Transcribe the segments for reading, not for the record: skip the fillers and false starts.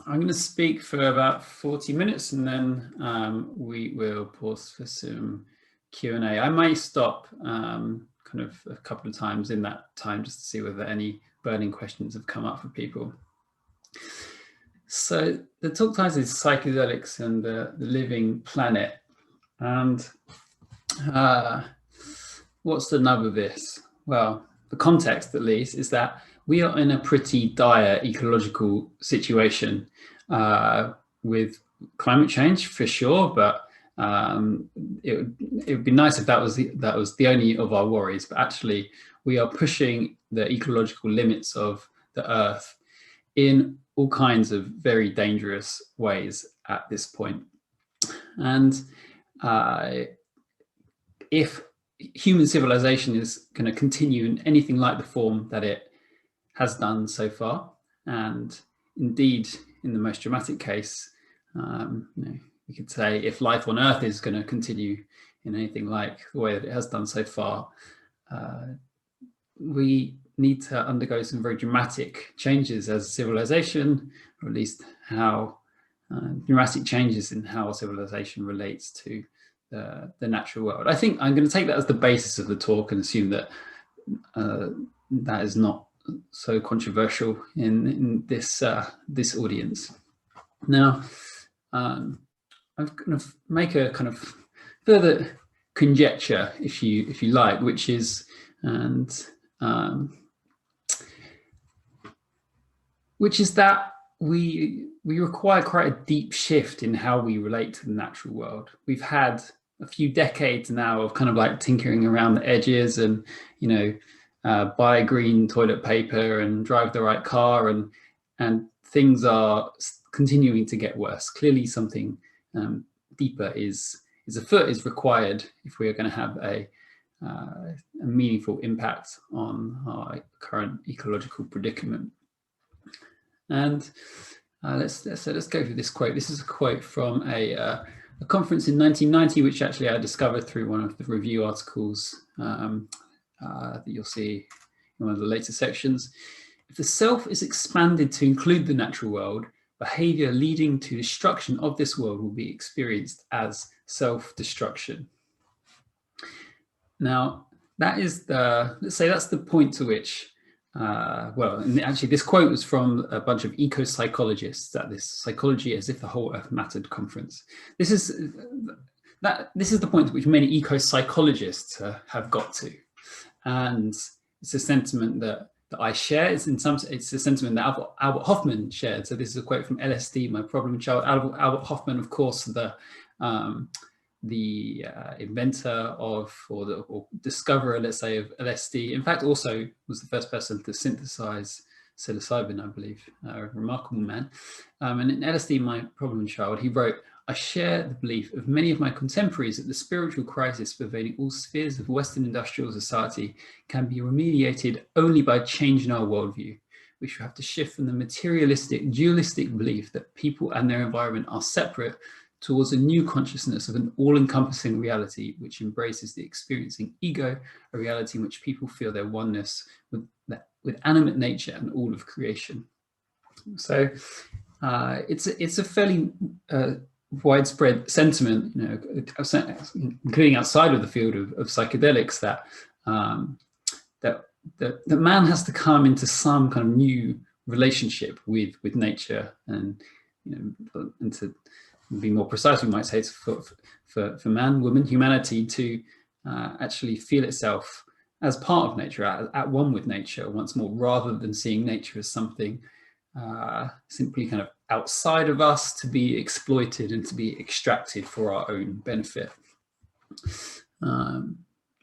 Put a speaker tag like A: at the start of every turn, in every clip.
A: I'm going to speak for about 40 minutes and then we will pause for some Q&A. I may stop kind of a couple of times in that time just to see whether any burning questions have come up for people. So the talk title is Psychedelics and the Living Planet. And what's the nub of this? Well, the context at least is that we are in a pretty dire ecological situation with climate change for sure, but it would be nice if that was the only of our worries. But actually, we are pushing the ecological limits of the Earth in all kinds of very dangerous ways at this point. And if human civilization is going to continue in anything like the form that it has done so far, and indeed in the most dramatic case, we could say if life on Earth is going to continue in anything like the way that it has done so far, we need to undergo some very dramatic changes as a civilization, or at least how dramatic changes in how civilization relates to the natural world. I think I'm going to take that as the basis of the talk and assume that that is not so controversial in this this audience. Now, I'm going to make a kind of further conjecture, if you like, which is that we require quite a deep shift in how we relate to the natural world. We've had a few decades now of kind of like tinkering around the edges and, buy green toilet paper and drive the right car, and things are continuing to get worse. Clearly something deeper is required if we are going to have a meaningful impact on our current ecological predicament. And let's go through this quote. This is a quote from a conference in 1990, which actually I discovered through one of the review articles that you'll see in one of the later sections. If the self is expanded to include the natural world, behaviour leading to destruction of this world will be experienced as self-destruction. Now, that is let's say that's the point to which, and actually this quote was from a bunch of eco-psychologists at this Psychology as if the Whole Earth Mattered conference. This is the point at which many eco-psychologists have got to. And it's a sentiment that I share. It's a sentiment that Albert Hofmann shared. So this is a quote from LSD, My Problem Child. Albert Hofmann, of course, the inventor of, or discoverer, let's say, of LSD. In fact, also was the first person to synthesize psilocybin, I believe. A remarkable man. And in LSD, My Problem Child, he wrote, I share the belief of many of my contemporaries that the spiritual crisis pervading all spheres of Western industrial society can be remediated only by changing our worldview. We shall have to shift from the materialistic, dualistic belief that people and their environment are separate towards a new consciousness of an all-encompassing reality which embraces the experiencing ego, a reality in which people feel their oneness with animate nature and all of creation. So it's a fairly widespread sentiment, including outside of the field of psychedelics, that that man has to come into some kind of new relationship with nature, and and to be more precise, we might say it's for man, woman, humanity to actually feel itself as part of nature, at one with nature once more, rather than seeing nature as something simply kind of outside of us to be exploited and to be extracted for our own benefit.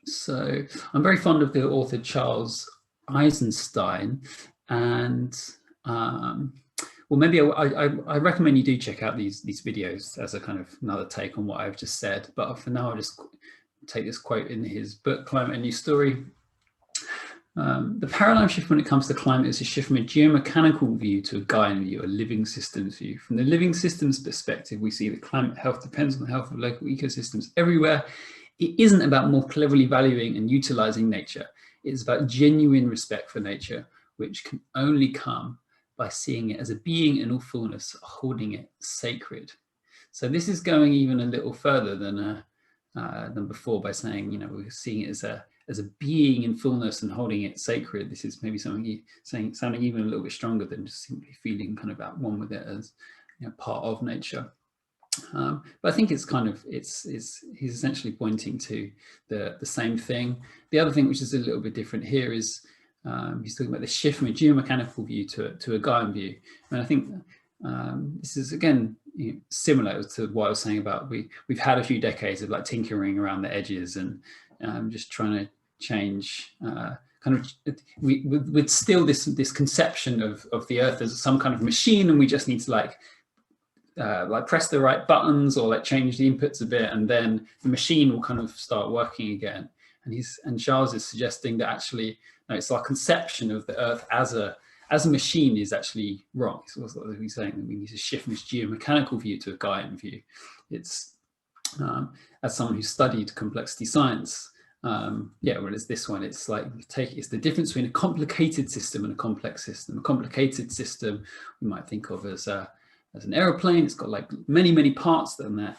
A: So I'm very fond of the author Charles Eisenstein, and well, maybe I recommend you do check out these videos as a kind of another take on what I've just said. But for now, I'll just take this quote in his book, Climate: A New Story. The paradigm shift when it comes to climate is a shift from a geomechanical view to a Gaian view, a living systems view. From the living systems perspective, we see that climate health depends on the health of local ecosystems everywhere. It isn't about more cleverly valuing and utilizing nature. It's about genuine respect for nature, which can only come by seeing it as a being in all fullness, holding it sacred. So this is going even a little further than before by saying, you know, we're seeing it as a being in fullness and holding it sacred. This is maybe something sounding even a little bit stronger than just simply feeling kind of at one with it as, you know, part of nature. But I think it's kind of, he's essentially pointing to the same thing. The other thing which is a little bit different here is he's talking about the shift from a geomechanical view to a Gaian view. And I think this is, again, you know, similar to what I was saying about we've had a few decades of like tinkering around the edges and just trying to change kind of, with still this conception of the earth as some kind of machine, and we just need to like press the right buttons or like change the inputs a bit, and then the machine will kind of start working again. And Charles is suggesting that actually, no, it's our conception of the earth as a machine is actually wrong. So he's saying that we need to shift from this geomechanical view to a Gaian view. It's as someone who studied complexity science, yeah, well, it's this one. It's like it's the difference between a complicated system and a complex system. A complicated system we might think of as an aeroplane. It's got like many parts that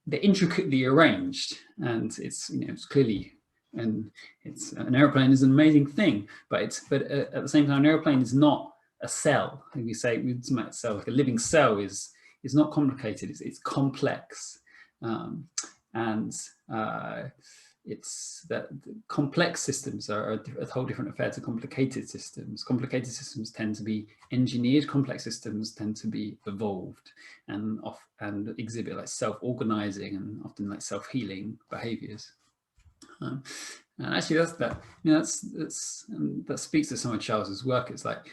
A: they're intricately arranged, and it's, you know, it's clearly, and it's an airplane is an amazing thing, but at the same time, an airplane is not a cell. Like we say, we might say like a living cell is not complicated. It's complex, it's that complex systems are a whole different affair to complicated systems. Complicated systems tend to be engineered. Complex systems tend to be evolved and exhibit like self-organizing and often like self-healing behaviors. And actually, that speaks to some of Charles's work. It's like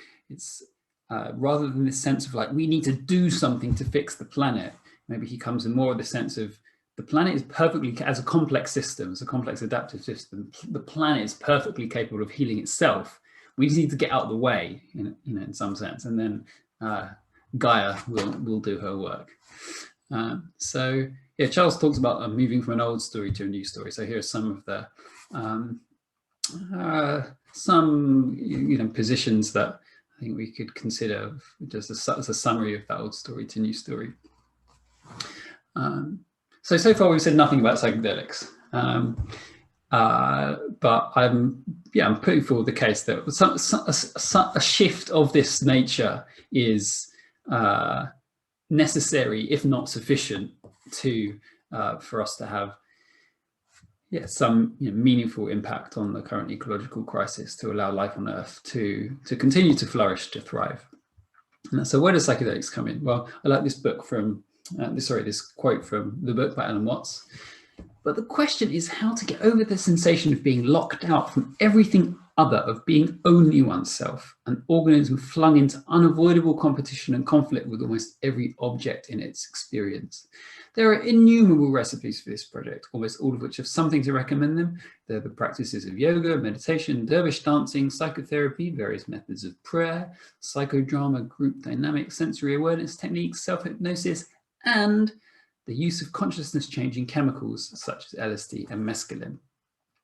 A: rather than this sense of like we need to do something to fix the planet, maybe he comes in more of the sense of the planet is perfectly, as a complex system, as a complex adaptive system, the planet is perfectly capable of healing itself. We just need to get out of the way, in some sense, and then Gaia will do her work. So yeah, Charles talks about moving from an old story to a new story. So here are some of the positions that I think we could consider just as a summary of that old story to new story. So far we've said nothing about psychedelics, but I'm putting forward the case that a shift of this nature is necessary, if not sufficient, to for us to have some meaningful impact on the current ecological crisis, to allow life on Earth to continue to flourish, to thrive. And so where does psychedelics come in? Well, I like this book from this quote from the book by Alan Watts. But the question is how to get over the sensation of being locked out from everything other, of being only oneself, an organism flung into unavoidable competition and conflict with almost every object in its experience. There are innumerable recipes for this project, almost all of which have something to recommend them. They're the practices of yoga, meditation, dervish dancing, psychotherapy, various methods of prayer, psychodrama, group dynamics, sensory awareness techniques, self-hypnosis, and the use of consciousness-changing chemicals such as LSD and mescaline.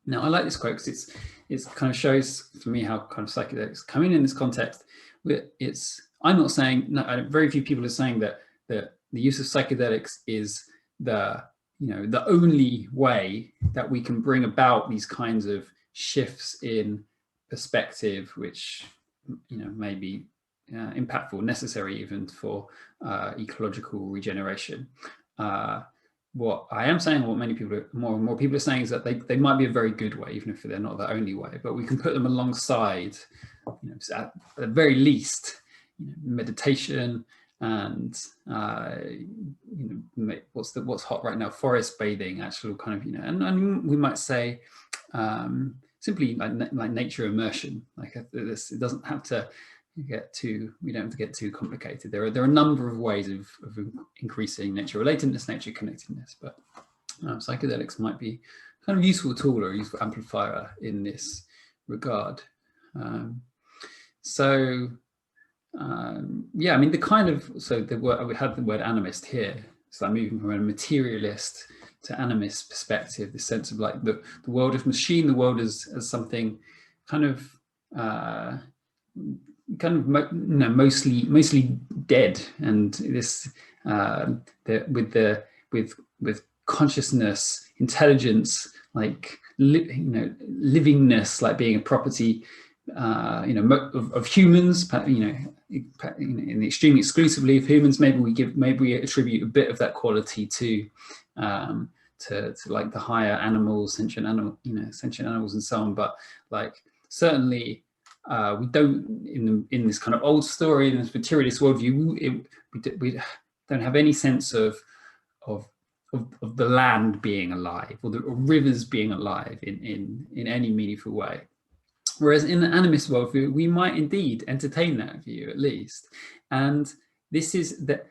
A: Now, I like this quote because it kind of shows for me how kind of psychedelics come in this context. I'm not saying, very few people are saying that the use of psychedelics is the only way that we can bring about these kinds of shifts in perspective, which may be impactful, necessary even for ecological regeneration. What I am saying, what many people, more and more people are saying, is that they might be a very good way, even if they're not the only way. But we can put them alongside, at the very least, meditation and what's hot right now, forest bathing, actual kind of and we might say simply like nature immersion. Like this, it doesn't have to we don't have to get too complicated. There are a number of ways of increasing nature relatedness, nature connectedness, but psychedelics might be kind of useful tool or a useful amplifier in this regard. I mean, we had the word animist here. So I'm moving from a materialist to animist perspective, the sense of like the world of machine, the world as something kind of kind of mostly dead, and this with consciousness, intelligence, like livingness, like being a property of humans, in the extreme exclusively of humans. Maybe we attribute a bit of that quality to like the higher animals, sentient animals and so on. But like certainly we don't, in this kind of old story, in this materialist worldview, we don't have any sense of the land being alive, or rivers being alive in any meaningful way. Whereas in the animist worldview, we might indeed entertain that view, at least. And this is that,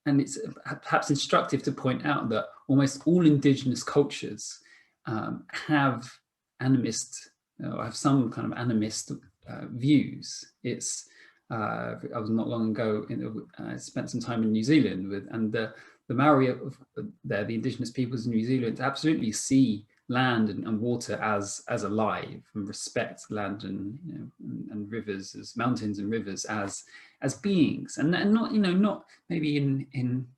A: and it's perhaps instructive to point out that almost all indigenous cultures have animist, or have some kind of animist views. I was not long ago, I spent some time in New Zealand and the Maori the indigenous peoples in New Zealand absolutely see land and water as alive, and respect land and rivers, as mountains and rivers as beings, and not not maybe in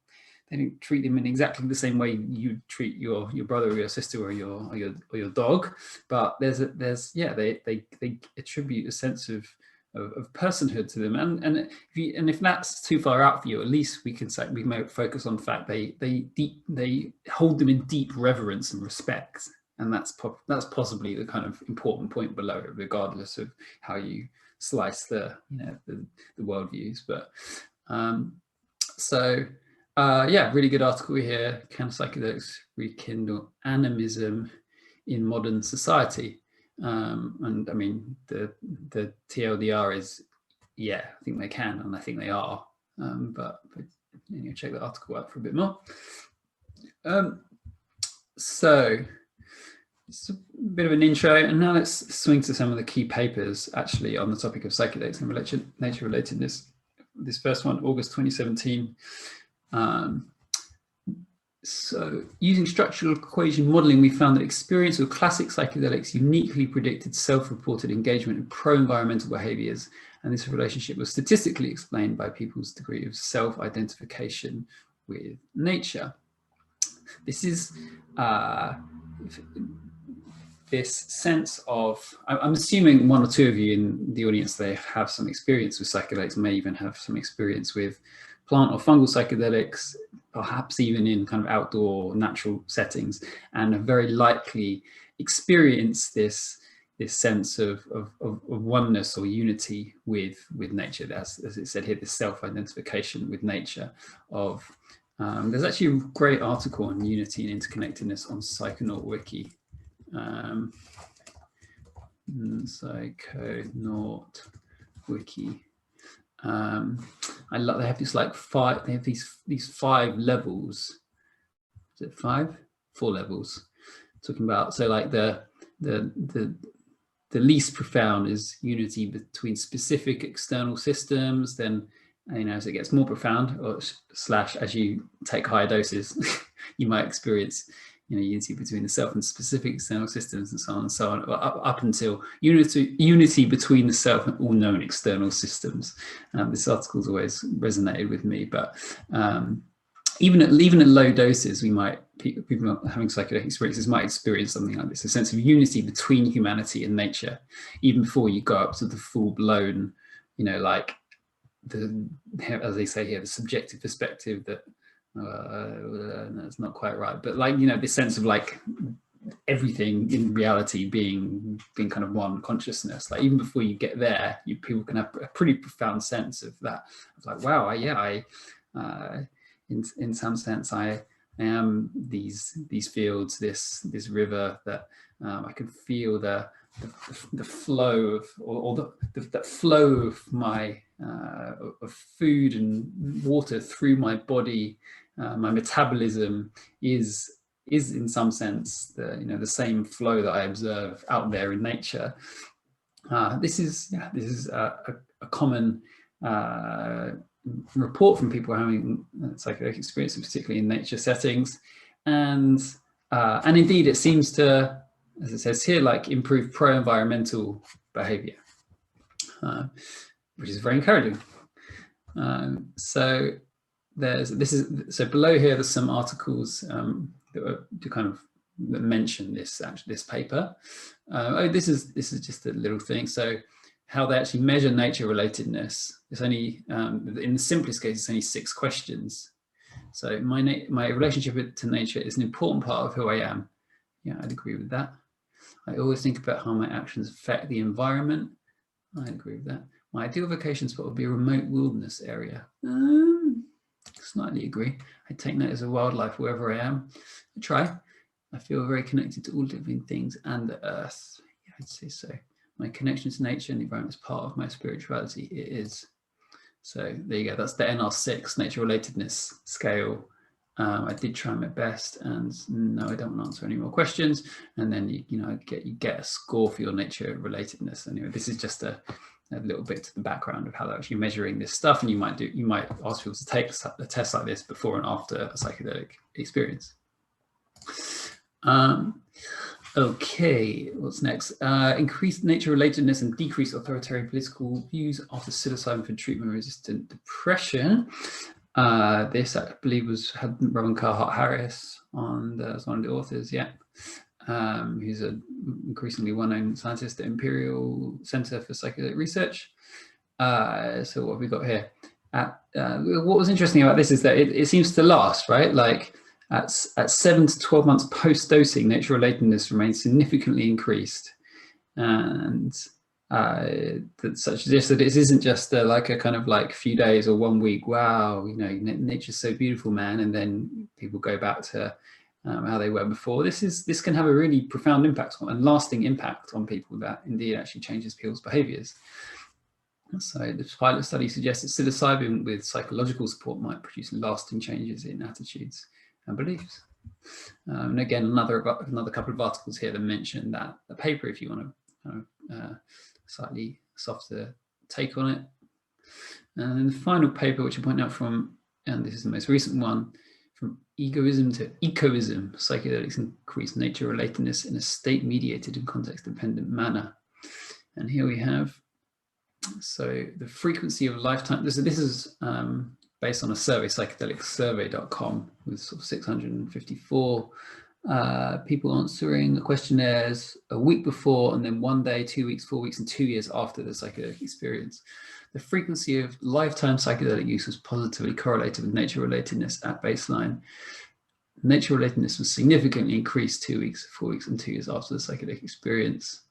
A: they don't treat them in exactly the same way you treat your brother or your sister or your dog, but they attribute a sense of personhood to them, and if that's too far out for you, at least we can say we might focus on the fact they hold them in deep reverence and respect, and that's possibly the kind of important point below it, regardless of how you slice the worldviews. But really good article here. Can psychedelics rekindle animism in modern society? And I mean, the TLDR is, yeah, I think they can, and I think they are. But check the article out for a bit more. So it's a bit of an intro, and now let's swing to some of the key papers actually on the topic of psychedelics and nature relatedness. This first one, August 2017. So using structural equation modeling, we found that experience with classic psychedelics uniquely predicted self-reported engagement in pro-environmental behaviors, and this relationship was statistically explained by people's degree of self-identification with nature. This is this sense of, I'm assuming one or two of you in the audience, they have some experience with psychedelics, may even have some experience with plant or fungal psychedelics, perhaps even in kind of outdoor natural settings, and have very likely experienced this sense of oneness or unity with nature, as it said here, this self-identification with nature. There's actually a great article on unity and interconnectedness on Psychonaut Wiki. Psychonaut Wiki. I love, they have this like five, they have these 5 levels. Is it 5? 4 levels. Talking about, so like the least profound is unity between specific external systems. Then, as it gets more profound, or / as you take higher doses, you might experience unity between the self and specific external systems, and so on and so on, up until unity between the self and all known external systems. This article's always resonated with me, but even at low doses, people having psychedelic experiences might experience something like this, a sense of unity between humanity and nature, even before you go up to the full-blown, like as they say here, the subjective perspective that that's not quite right, but like this sense of like everything in reality being kind of one consciousness. Like even before you get there, people can have a pretty profound sense of that. It's like, wow, in some sense I am these fields, this river, that I can feel the flow of, or the flow of my of food and water through my body. My metabolism is in some sense the same flow that I observe out there in nature. This is a common report from people having psychedelic experiences, particularly in nature settings, and indeed it seems to, as it says here, like improve pro-environmental behavior. which is very encouraging. So so below here there's some articles that mention this paper. This is just a little thing. So how they actually measure nature relatedness. It's only in the simplest case, it's only 6 questions. So my relationship to nature is an important part of who I am. Yeah, I'd agree with that. I always think about how my actions affect the environment. I'd agree with that. My ideal vacation spot would be a remote wilderness area. Slightly agree. I take notice of wildlife wherever I am. I try. I feel very connected to all living things and the earth. Yeah, I'd say so. My connection to nature and the environment is part of my spirituality. It is. So there you go. That's the NR6 nature relatedness scale. I did try my best, and no, I don't want to answer any more questions. And then you get a score for your nature relatedness. Anyway, this is just a little bit to the background of how they're actually measuring this stuff. And you might ask people to take a test like this before and after a psychedelic experience. Okay, what's next? Increased nature relatedness and decreased authoritarian political views after psilocybin for treatment-resistant depression. This, I believe, had Robin Carhart-Harris on as one of the authors. Yeah, who's an increasingly well-known scientist at Imperial Center for Psychedelic Research. So what have we got here? What was interesting about this is that it seems to last, right? Like at 7 to 12 months post-dosing, nature relatedness remains significantly increased, and that suggests that this isn't just like a kind of like few days or 1 week. Wow, nature's so beautiful, man, and then people go back to how they were before. This can have a really profound impact and lasting impact on people that indeed actually changes people's behaviours. So the pilot study suggests that psilocybin with psychological support might produce lasting changes in attitudes and beliefs. And again, another couple of articles here that mention that the paper, if you want to kind of slightly softer take on it. And then the final paper, which I point out from, and this is the most recent one, from egoism to ecoism, psychedelics increase nature relatedness in a state-mediated and context-dependent manner. And here we have, so the frequency of lifetime, this is based on a survey, psychedelicsurvey.com, with sort of 654 people answering the questionnaires a week before, and then 1 day, 2 weeks, 4 weeks, and 2 years after the psychedelic experience. The frequency of lifetime psychedelic use was positively correlated with nature relatedness at baseline. Nature relatedness was significantly increased 2 weeks, 4 weeks, and 2 years after the psychedelic experience.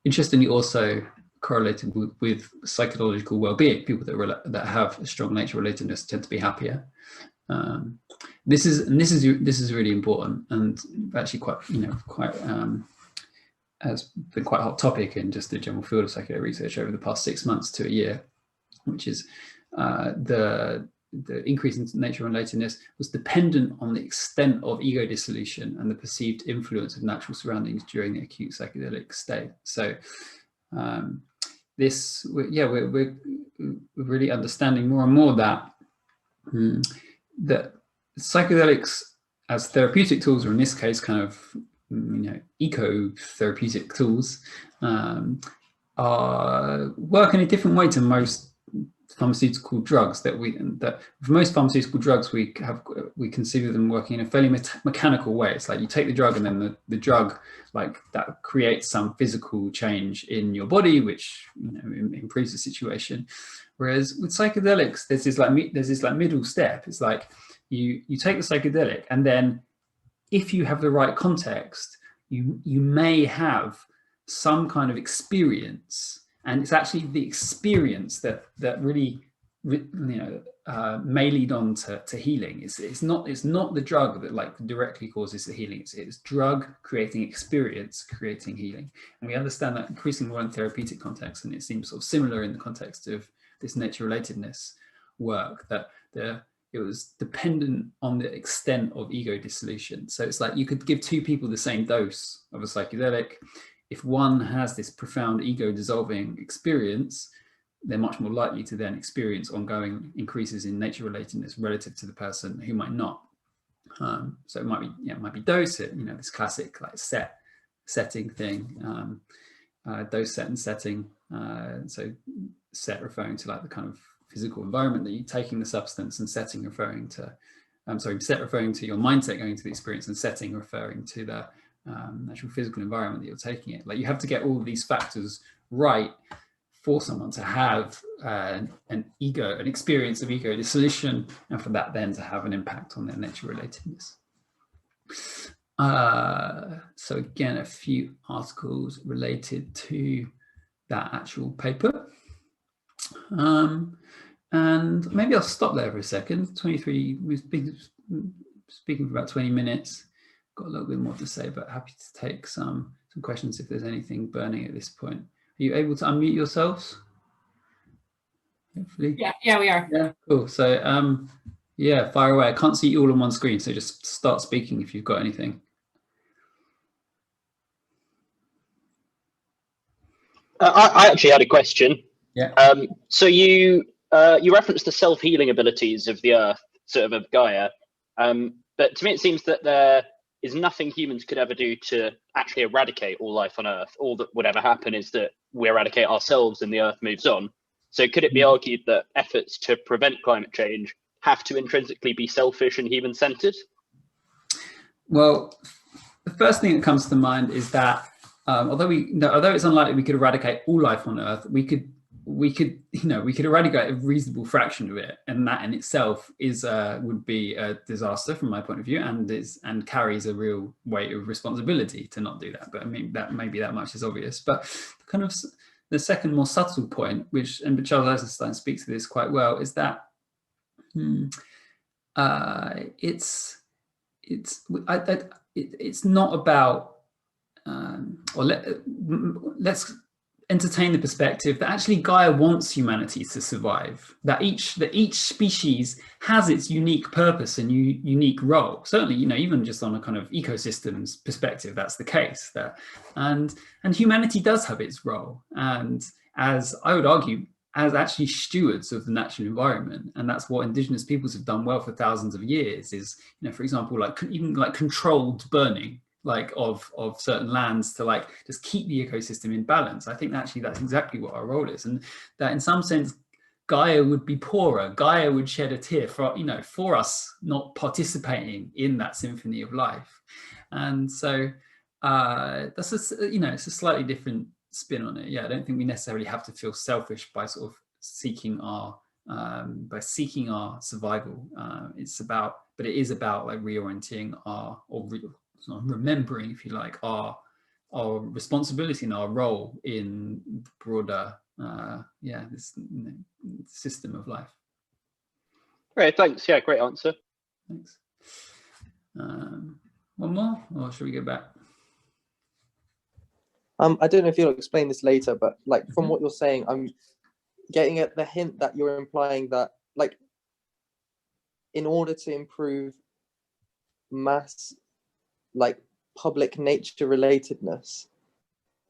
A: Interestingly, also correlated with psychological well-being. People that have a strong nature relatedness tend to be happier. This is really important, and actually quite has been quite a hot topic in just the general field of psychedelic research over the past 6 months to a year, which is the increase in nature relatedness was dependent on the extent of ego dissolution and the perceived influence of natural surroundings during the acute psychedelic state. So we're really understanding more and more that that psychedelics as therapeutic tools, or in this case kind of eco-therapeutic tools, work in a different way to most pharmaceutical drugs. That for most pharmaceutical drugs we consider them working in a fairly mechanical way. It's like you take the drug, and then the drug that creates some physical change in your body, which improves the situation. Whereas with psychedelics, there's this middle step. It's like you take the psychedelic, and then if you have the right context, you may have some kind of experience, and it's actually the experience that really may lead on to healing. It's not the drug that directly causes the healing. It's drug creating experience creating healing, and we understand that increasingly more in therapeutic context, and it seems sort of similar in the context of this nature relatedness work, that it was dependent on the extent of ego dissolution. So it's like you could give 2 people the same dose of a psychedelic. If one has this profound ego dissolving experience, they're much more likely to then experience ongoing increases in nature relatedness relative to the person who might not. So it might be dose, this classic setting thing. dose, set, and setting. So set referring to like the kind of physical environment that you're taking the substance, and setting referring to, set referring to your mindset going to the experience, and setting referring to the actual physical environment that you're taking it. Like you have to get all of these factors right for someone to have an experience of ego dissolution, and for that then to have an impact on their nature relatedness. So again, a few articles related to that actual paper. And maybe I'll stop there for a second. 23, we've been speaking for about 20 minutes. Got a little bit more to say, but happy to take some questions if there's anything burning at this point. Are you able to unmute yourselves? Hopefully.
B: Yeah, we are.
A: Yeah, cool. So yeah, fire away. I can't see you all on one screen, so just start speaking if you've got anything.
C: I actually had a question.
A: Yeah.
C: So you referenced the self-healing abilities of the Earth, sort of Gaia, but to me it seems that there is nothing humans could ever do to actually eradicate all life on Earth. All that would ever happen is that we eradicate ourselves and the Earth moves on. So could it be argued that efforts to prevent climate change have to intrinsically be selfish and human-centered?
A: Well, the first thing that comes to mind is that although it's unlikely we could eradicate all life on Earth, we could eradicate a reasonable fraction of it, and that in itself would be a disaster from my point of view, and carries a real weight of responsibility to not do that. But I mean, that maybe that much is obvious. But kind of the second, more subtle point, which Charles Eisenstein speaks to this quite well, is that it's not about let's entertain the perspective that actually Gaia wants humanity to survive, that each species has its unique purpose and unique role. Certainly, even just on a kind of ecosystems perspective, that's the case. And humanity does have its role, and as I would argue, as actually stewards of the natural environment. And that's what indigenous peoples have done well for thousands of years, is, for example, even controlled burning, of certain lands to just keep the ecosystem in balance. I think actually that's exactly what our role is, and that in some sense Gaia would be poorer. Gaia would shed a tear for us not participating in that symphony of life. And so that's it's a slightly different spin on it. Yeah, I don't think we necessarily have to feel selfish by sort of seeking our survival. It is about reorienting remembering, if you like, our responsibility and our role in the broader this system of life.
C: Great, thanks. Yeah, great answer.
A: Thanks. One more, or should we go back?
D: I don't know if you'll explain this later, but from what you're saying, I'm getting at the hint that you're implying that in order to improve mass public nature relatedness,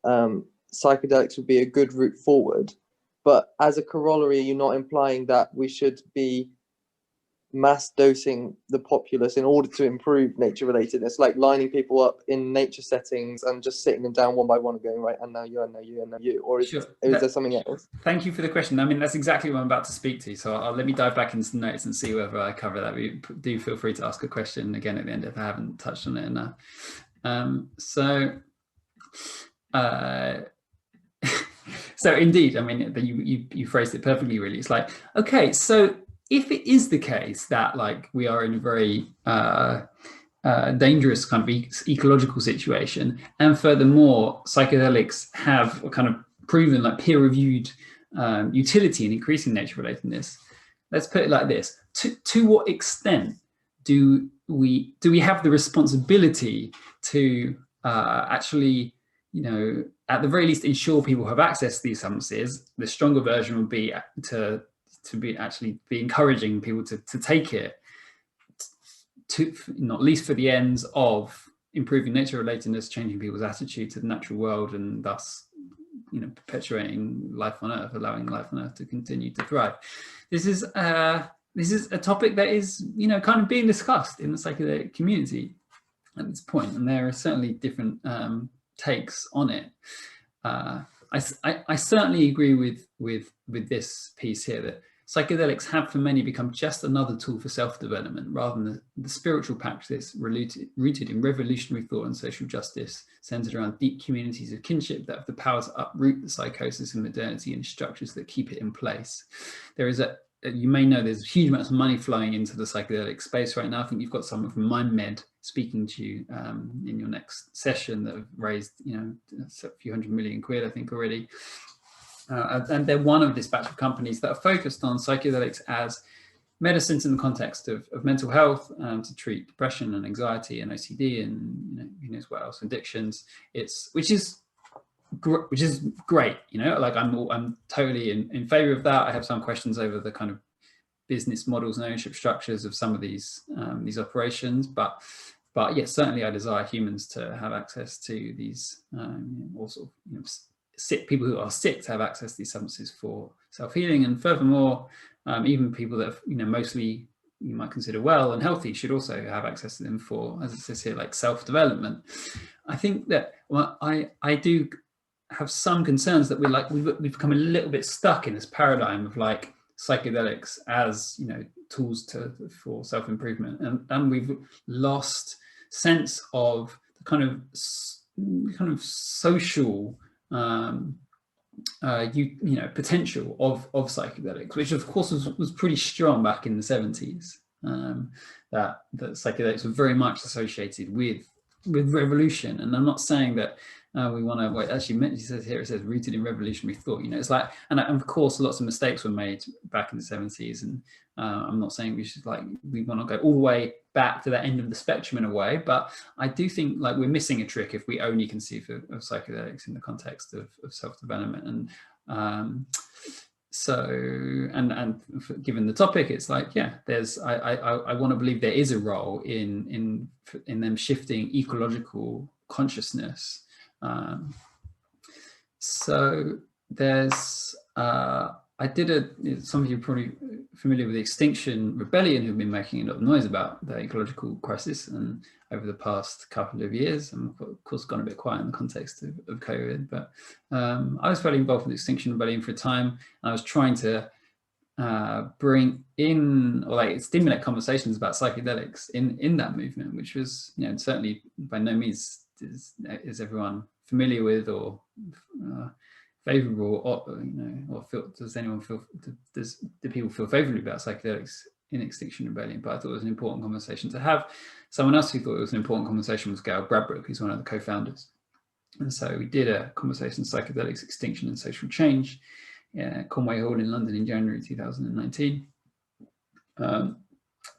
D: psychedelics would be a good route forward. But as a corollary, you're not implying that we should be mass dosing the populace in order to improve nature relatedness, lining people up in nature settings and just sitting them down one by one and going, right, and now you, and now you, and now you, or is there something else?
A: Thank you for the question. I mean, that's exactly what I'm about to speak to, so let me dive back into the notes and see whether I cover that. Do feel free to ask a question again at the end if I haven't touched on it enough. So indeed, I mean, you phrased it perfectly, really. It's okay, so if it is the case that we are in a very dangerous kind of ecological situation, and furthermore psychedelics have a kind of proven peer-reviewed utility in increasing nature relatedness, let's put it like this: to what extent do we have the responsibility to actually, at the very least, ensure people have access to these substances? The stronger version would be to be encouraging people to take it, not least for the ends of improving nature relatedness, changing people's attitude to the natural world, and thus perpetuating life on Earth, allowing life on Earth to continue to thrive. This is a topic that is kind of being discussed in the psychedelic community at this point, and there are certainly different takes on it. I certainly agree with this piece here, that psychedelics have for many become just another tool for self-development rather than the spiritual practice rooted in revolutionary thought and social justice, centered around deep communities of kinship that have the power to uproot the psychosis and modernity and structures that keep it in place. There is you may know there's huge amounts of money flowing into the psychedelic space right now. I think you've got someone from MindMed speaking to you in your next session that have raised, a few £100 million, I think, already. And they're one of this batch of companies that are focused on psychedelics as medicines in the context of mental health, to treat depression and anxiety and OCD and who knows what else, addictions. Which is great, like I'm totally in favor of that. I have some questions over the kind of business models and ownership structures of some of these operations, but yes, certainly I desire humans to have access to these also sick people who are sick to have access to these substances for self-healing, and furthermore, even people that mostly you might consider well and healthy should also have access to them for, as it says here, like self-development. I think that I do have some concerns that we've become a little bit stuck in this paradigm of like psychedelics as tools for self-improvement, and we've lost sense of the kind of social potential of psychedelics, which of course was pretty strong back in the 70s. That psychedelics were very much associated with revolution, and I'm not saying that we want to. Well, actually, it says rooted in revolutionary thought. It's like, and of course, lots of mistakes were made back in the 70s, and I'm not saying we want to go all the way back to the end of the spectrum in a way, but I do think like we're missing a trick if we only conceive of psychedelics in the context of self-development. And given the topic, it's like, yeah, I want to believe there is a role in them shifting ecological consciousness. So there's some of you are probably familiar with the Extinction Rebellion, who've been making a lot of noise about the ecological crisis and over the past couple of years, and of course gone a bit quiet in the context of COVID, but I was fairly involved with the Extinction Rebellion for a time, and I was trying to bring in, or like stimulate conversations about psychedelics in that movement, which was certainly by no means is everyone familiar with or favorable, or do people feel favorably about psychedelics in Extinction Rebellion? But I thought it was an important conversation to have. Someone else who thought it was an important conversation was Gail Bradbrook, who's one of the co-founders. And so we did a conversation, Psychedelics, Extinction and Social Change, Conway Hall in London in January 2019.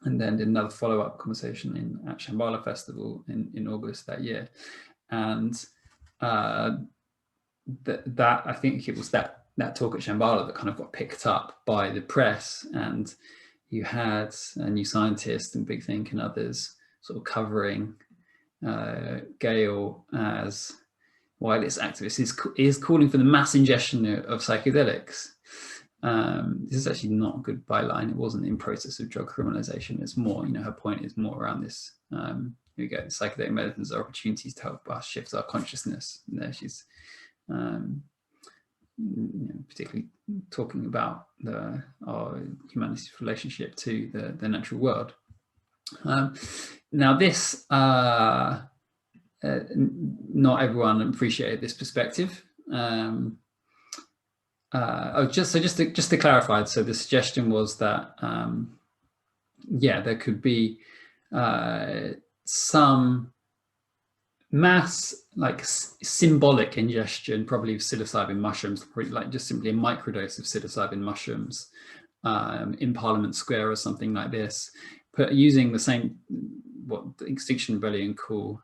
A: And then did another follow-up conversation at Shambhala Festival in August that year. And that I think it was that talk at Shambhala that kind of got picked up by the press, and you had a New Scientist and Big Think and others sort of covering Gail as wireless activist is calling for the mass ingestion of psychedelics. This is actually not a good byline. It wasn't in process of drug criminalization. It's more, her point is more around this. Here we go. Psychedelic medicines are opportunities to help us shift our consciousness. And there she's particularly talking about our humanity's relationship to the natural world. Now this, not everyone appreciated this perspective. Just to clarify, so the suggestion was that there could be some mass, like symbolic ingestion, probably of psilocybin mushrooms, probably like just simply a microdose of psilocybin mushrooms in Parliament Square or something like this, but using the same, what the Extinction Rebellion call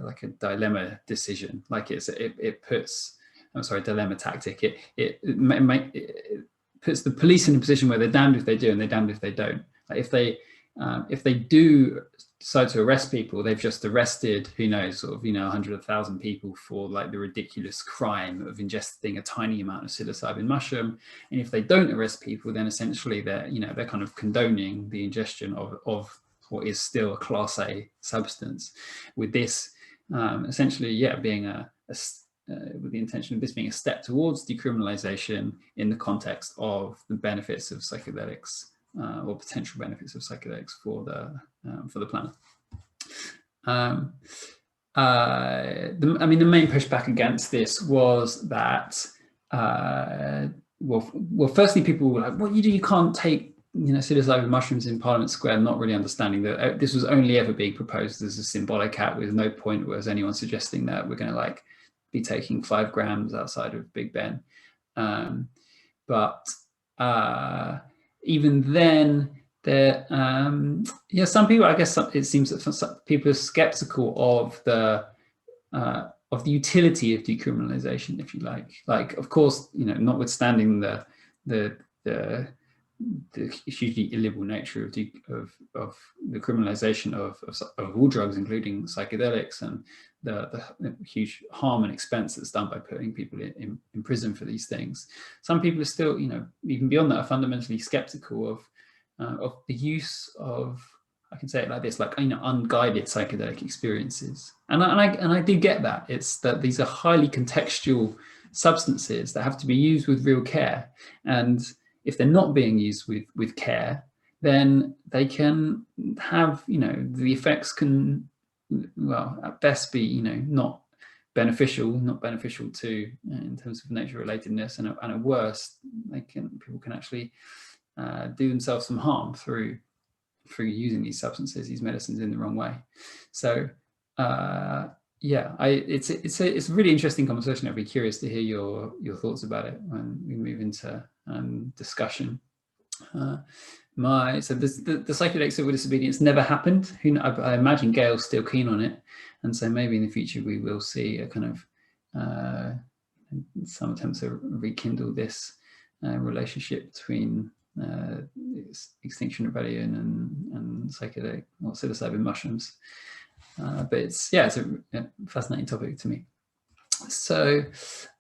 A: like a dilemma decision, like it puts, I'm sorry, dilemma tactic. It puts the police in a position where they're damned if they do and they're damned if they don't. Like if they do decide to arrest people, they've just arrested, who knows, sort of 100,000 people for like the ridiculous crime of ingesting a tiny amount of psilocybin mushroom. And if they don't arrest people, then essentially they're kind of condoning the ingestion of what is still a Class A substance. With this, essentially, being a with the intention of this being a step towards decriminalization in the context of the benefits of psychedelics, or potential benefits of psychedelics for the planet. The main pushback against this was that, well, firstly, people were like, "What you can't take, psilocybin mushrooms in Parliament Square," not really understanding that this was only ever being proposed as a symbolic act, with no point was anyone suggesting that we're going to be taking 5 grams outside of Big Ben. But even then, there, some people, I guess, it seems that some people are skeptical of the utility of decriminalization, if you like. Like, of course, notwithstanding the hugely illiberal nature of the criminalization of all drugs, including psychedelics, and the huge harm and expense that's done by putting people in prison for these things. Some people are still, even beyond that, are fundamentally skeptical of the use of, I can say it like this, unguided psychedelic experiences. And I do get that. It's that these are highly contextual substances that have to be used with real care. And if they're not being used with care, then they can have, the effects can, well, at best be, not beneficial to, in terms of nature relatedness, and at worst, people can actually do themselves some harm through using these substances, these medicines, in the wrong way. So it's a really interesting conversation. I'd be curious to hear your thoughts about it when we move into discussion. So the psychedelic civil disobedience never happened. I imagine Gail's still keen on it, and so maybe in the future we will see a kind of some attempts to rekindle this relationship between Extinction Rebellion and psychedelic or psilocybin mushrooms. But it's a fascinating topic to me. So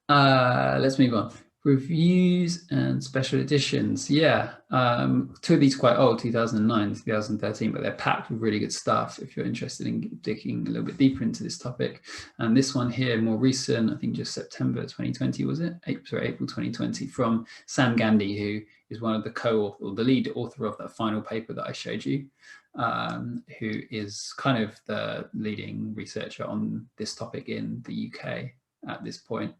A: let's move on. Reviews and special editions. Two of these quite old, 2009, 2013, but they're packed with really good stuff if you're interested in digging a little bit deeper into this topic. And this one here, more recent, I think just September 2020, was it? April 2020, from Sam Gandhi, who is one of the co-author, or the lead author of that final paper that I showed you, who is kind of the leading researcher on this topic in the UK at this point,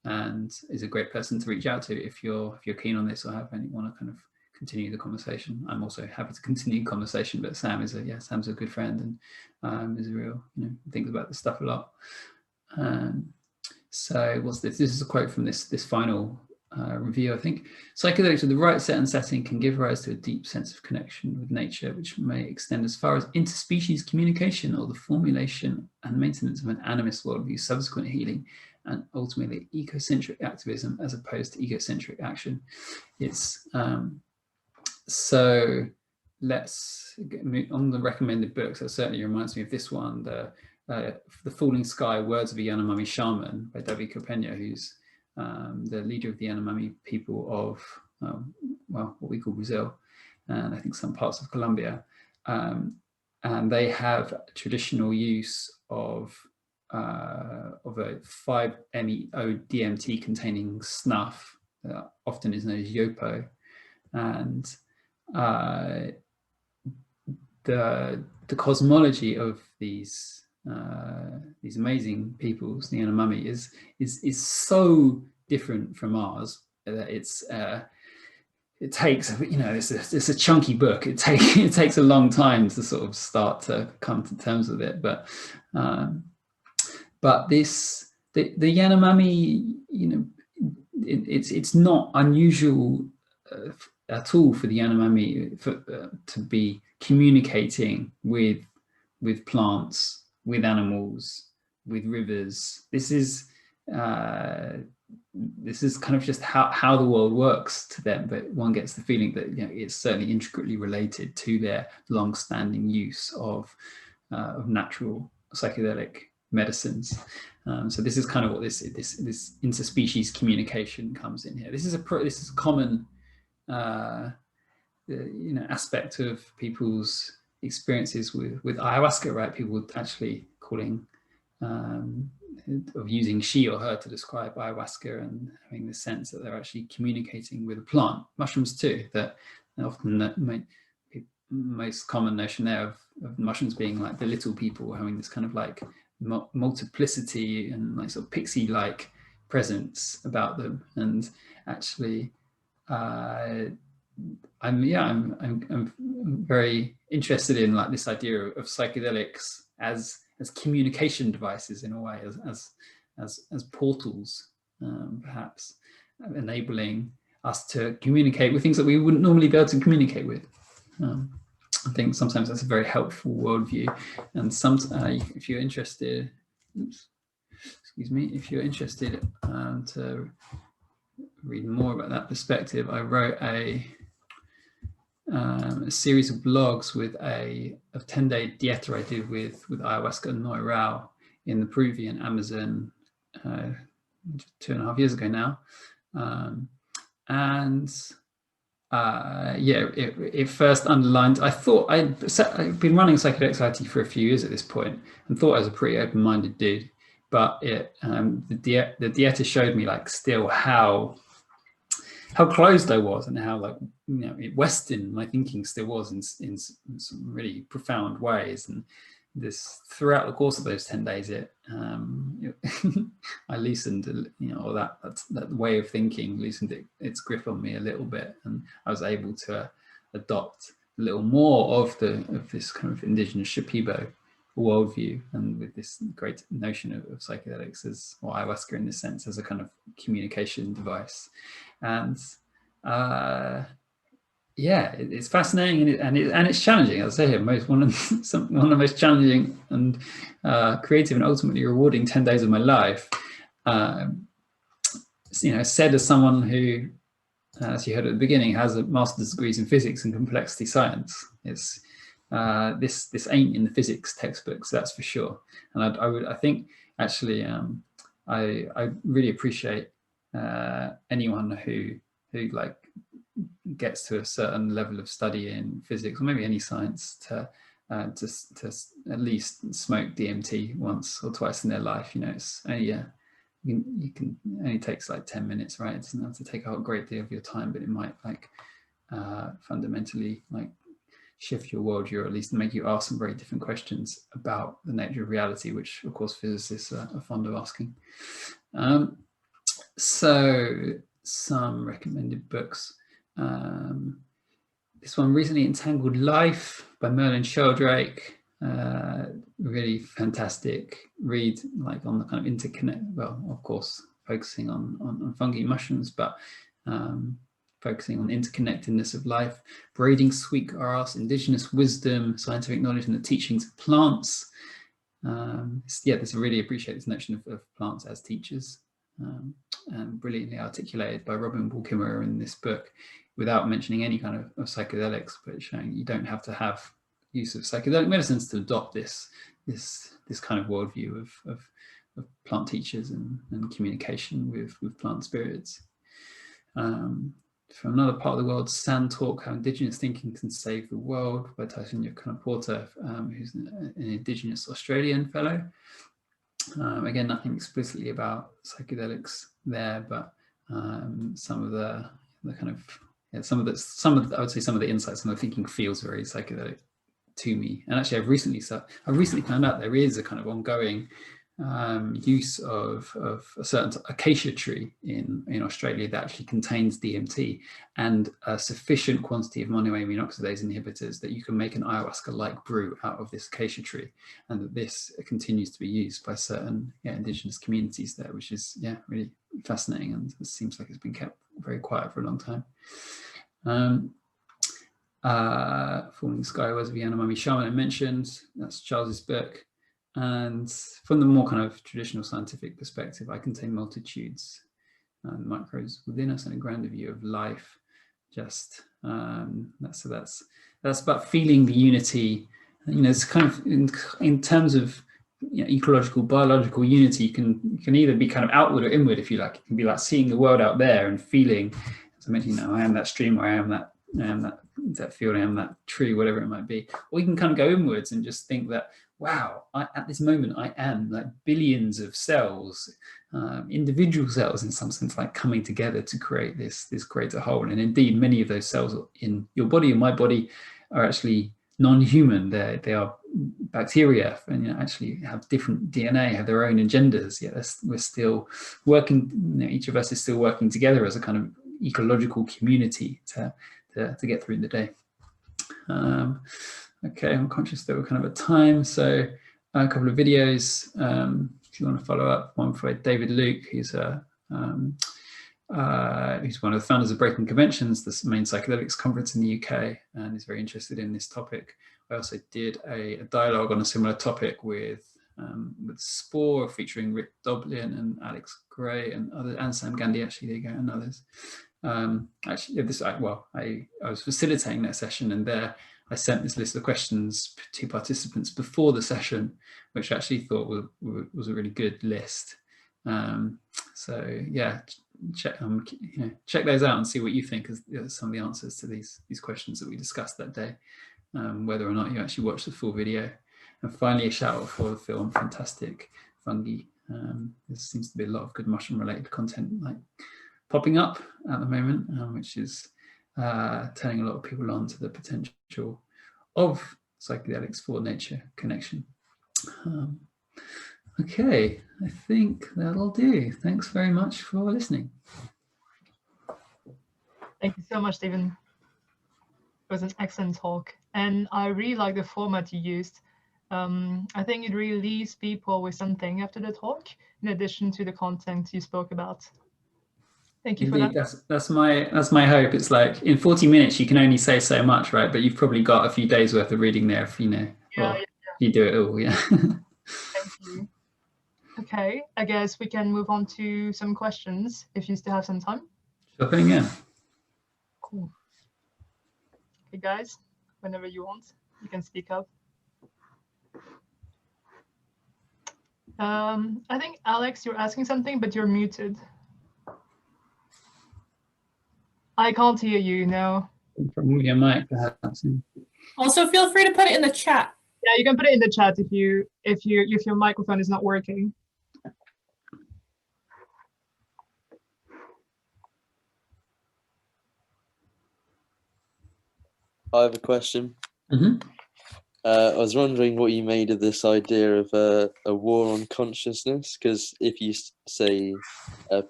A: and is a great person to reach out to if you're keen on this or want to kind of continue the conversation. I'm also happy to continue the conversation, but Sam's a good friend, and is a real, thinks about this stuff a lot. So what's this? This is a quote from this final review, I think. Psychedelics with the right set and setting can give rise to a deep sense of connection with nature, which may extend as far as interspecies communication or the formulation and maintenance of an animist worldview, subsequent healing, and ultimately ecocentric activism as opposed to egocentric action. It's so let's move on the recommended books. That certainly reminds me of this one, the Falling Sky, Words of a Yanomami Shaman by David Copena, who's the leader of the Yanomami people of what we call Brazil, and I think some parts of Colombia, and they have traditional use of a 5-MeO DMT containing snuff, often is known as yopo, and the cosmology of these amazing peoples, the Yanomami, is so different from ours that it takes, it's a chunky book. It takes a long time to sort of start to come to terms with it, but this the Yanomami, it's not unusual at all for the Yanomami to be communicating with plants, with animals, with rivers. This is kind of just how the world works to them, but one gets the feeling that it's certainly intricately related to their long-standing use of natural psychedelic medicines. So this is kind of what this interspecies communication comes in here. This is a common aspect of people's experiences with ayahuasca, right? People actually calling of using she or her to describe ayahuasca, and having the sense that they're actually communicating with a plant. Mushrooms too, that often the most common notion there of mushrooms being like the little people, having this kind of like multiplicity and like sort of pixie-like presence about them. And actually I'm very interested in like this idea of psychedelics as communication devices, in a way, as portals, perhaps enabling us to communicate with things that we wouldn't normally be able to communicate with. I think sometimes that's a very helpful worldview. And if you're interested, if you're interested to read more about that perspective, I wrote a series of blogs with a 10-day dieta I did with ayahuasca and Noirao in the Peruvian Amazon 2.5 years ago now. It first underlined, I'd been running Psychedelic Society for a few years at this point and thought I was a pretty open-minded dude, but the dieta showed me like still how closed I was, and how like, Western my thinking still was in some really profound ways. And this, throughout the course of those 10 days, I loosened, that way of thinking loosened its grip on me a little bit, and I was able to adopt a little more of this kind of indigenous Shipibo worldview, and with this great notion of psychedelics or ayahuasca in this sense as a kind of communication device. And it's fascinating, and it's challenging. As I say here, one of the most challenging and creative and ultimately rewarding 10 days of my life. Said as someone who, as you heard at the beginning, has a master's degrees in physics and complexity science. It's this ain't in the physics textbooks, that's for sure. And I think actually I really appreciate anyone who like gets to a certain level of study in physics, or maybe any science, to at least smoke DMT once or twice in their life. It's only only takes like 10 minutes, right? It doesn't have to take a great deal of your time, but it might like fundamentally like shift your worldview, or at least make you ask some very different questions about the nature of reality, which of course physicists are fond of asking. So some recommended books. This one, Recently Entangled Life by Merlin Sheldrake. Really fantastic read, like on the kind of well, of course, focusing on fungi and mushrooms, but focusing on the interconnectedness of life. Braiding Sweetgrass, Indigenous Wisdom, Scientific Knowledge and the Teachings of Plants. This, I really appreciate this notion of plants as teachers, and brilliantly articulated by Robin Wall-Kimmerer in this book, without mentioning any kind of psychedelics, but showing you don't have to have use of psychedelic medicines to adopt this kind of worldview of plant teachers and communication with plant spirits. From another part of the world, Sand Talk, How Indigenous Thinking Can Save the World by Taisonia Porter, who's an Indigenous Australian fellow. Again, nothing explicitly about psychedelics there, but some of the kind of I would say some of the insights and the thinking feels very psychedelic to me. And actually, I've recently found out there is a kind of ongoing use of a certain acacia tree in Australia that actually contains DMT and a sufficient quantity of monoamine oxidase inhibitors that you can make an ayahuasca-like brew out of this acacia tree, and that this continues to be used by certain indigenous communities there, which is really fascinating, and it seems like it's been kept very quiet for a long time. Falling Sky was the Yanomami Shaman I mentioned. That's Charles's book. And from the more kind of traditional scientific perspective, I Contain Multitudes, Microbes Within Us and a Grander View of Life. Just that's about feeling the unity. It's kind of in terms of ecological, biological unity. You can either be kind of outward or inward, if you like. It can be like seeing the world out there and feeling, as I mentioned, I am that stream, or I am that field I am, that tree, whatever it might be. Or you can kind of go inwards and just think that, wow, at this moment I am like billions of cells, individual cells in some sense, like coming together to create this greater whole. And indeed, many of those cells in your body and my body are actually non-human. They are bacteria, and actually have different DNA, have their own agendas. Yet we're still working. Each of us is still working together as a kind of ecological community to get through the day. Okay, I'm conscious that we're kind of at time, so a couple of videos if you want to follow up. One for David Luke, who's one of the founders of Breaking Conventions, the main psychedelics conference in the UK, and is very interested in this topic. I also did a dialogue on a similar topic with Spore, featuring Rick Doblin and Alex Gray and others, and Sam Gandhi, actually, there you go, and others. Actually, I was facilitating that session, and there I sent this list of questions to participants before the session, which I actually thought was a really good list. So yeah, check those out and see what you think is some of the answers to these questions that we discussed that day, whether or not you actually watch the full video. And finally, a shout out for the film Fantastic Fungi. There seems to be a lot of good mushroom related content like popping up at the moment, which is turning a lot of people on to the potential of psychedelics for nature connection. Okay, I think that'll do. Thanks very much for listening.
B: Thank you so much, Stephen. It was an excellent talk, and I really like the format you used. I think it really leaves people with something after the talk, in addition to the content you spoke about. Thank you. Indeed,
A: for that. That's my hope. It's like in 40 minutes you can only say so much, right? But you've probably got a few days worth of reading there if you do it all. Yeah.
B: Thank you. Okay, I guess we can move on to some questions if you still have some time.
A: Sure thing, yeah.
B: Cool. Okay, guys, whenever you want, you can speak up. I think, Alex, you're asking something, but you're muted. I can't hear you, no.
A: From your mic, perhaps.
E: Also, feel free to put it in the chat.
B: Yeah, you can put it in the chat if your microphone is not working.
F: I have a question.
A: Mm-hmm.
F: I was wondering what you made of this idea of a war on consciousness, because if you say